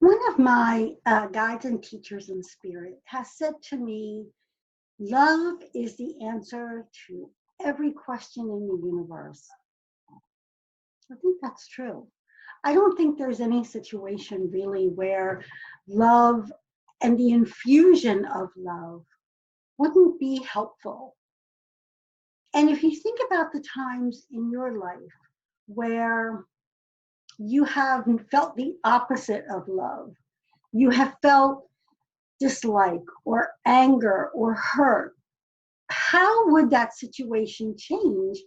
One of my guides and teachers in spirit has said to me, love is the answer to every question in the universe. I think that's true. I don't think there's any situation really where love and the infusion of love wouldn't be helpful. And if you think about the times in your life where you have felt the opposite of love, you have felt dislike or anger or hurt, how would that situation change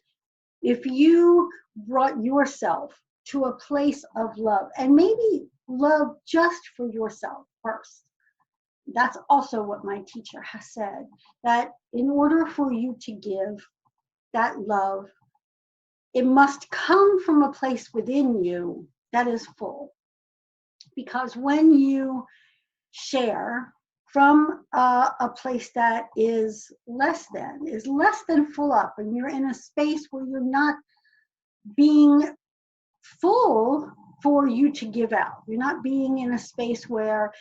if you brought yourself to a place of love, and maybe love just for yourself first? That's also what my teacher has said, that in order for you to give that love, it must come from a place within you that is full. Because when you share from a place that is less than full up, and you're in a space where you're not being full for you to give out, you're not being in a space where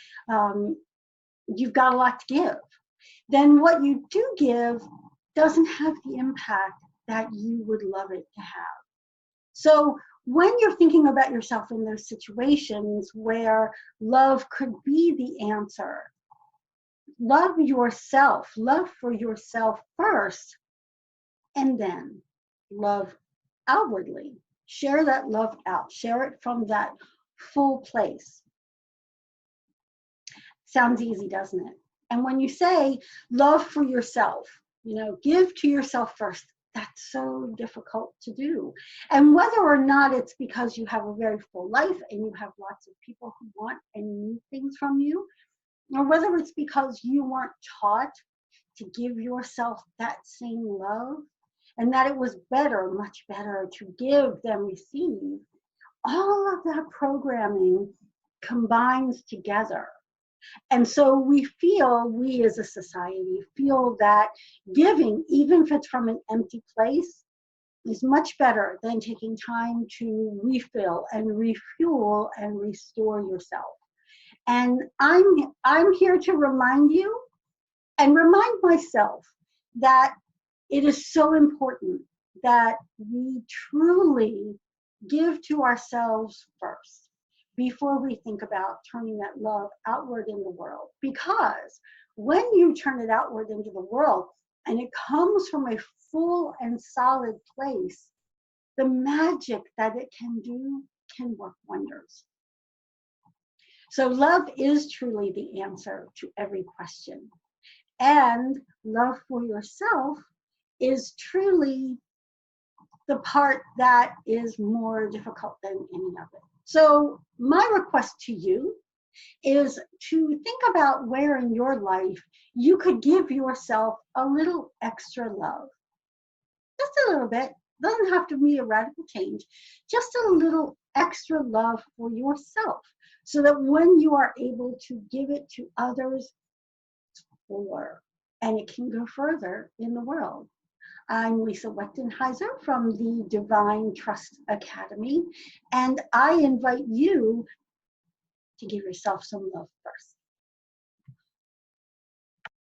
you've got a lot to give, then what you do give doesn't have the impact that you would love it to have. So when you're thinking about yourself in those situations where love could be the answer, love yourself, love for yourself first, and then love outwardly. Share that love out, share it from that full place. Sounds easy, doesn't it? And when you say love for yourself, give to yourself first, that's so difficult to do. And whether or not it's because you have a very full life and you have lots of people who want and need things from you, or whether it's because you weren't taught to give yourself that same love, and that it was better, much better to give than receive, all of that programming combines together. And so we as a society feel that giving, even if it's from an empty place, is much better than taking time to refill and refuel and restore yourself. And I'm here to remind you and remind myself that it is so important that we truly give to ourselves first before we think about turning that love outward in the world. Because when you turn it outward into the world and it comes from a full and solid place, the magic that it can do can work wonders. So love is truly the answer to every question. And love for yourself is truly the part that is more difficult than any of it. So my request to you is to think about where in your life you could give yourself a little extra love. Just a little bit. Doesn't have to be a radical change. Just a little extra love for yourself, so that when you are able to give it to others, for, and it can go further in the world. I'm Lisa Wechtenhiser from the Divine Trust Academy, and I invite you to give yourself some love first.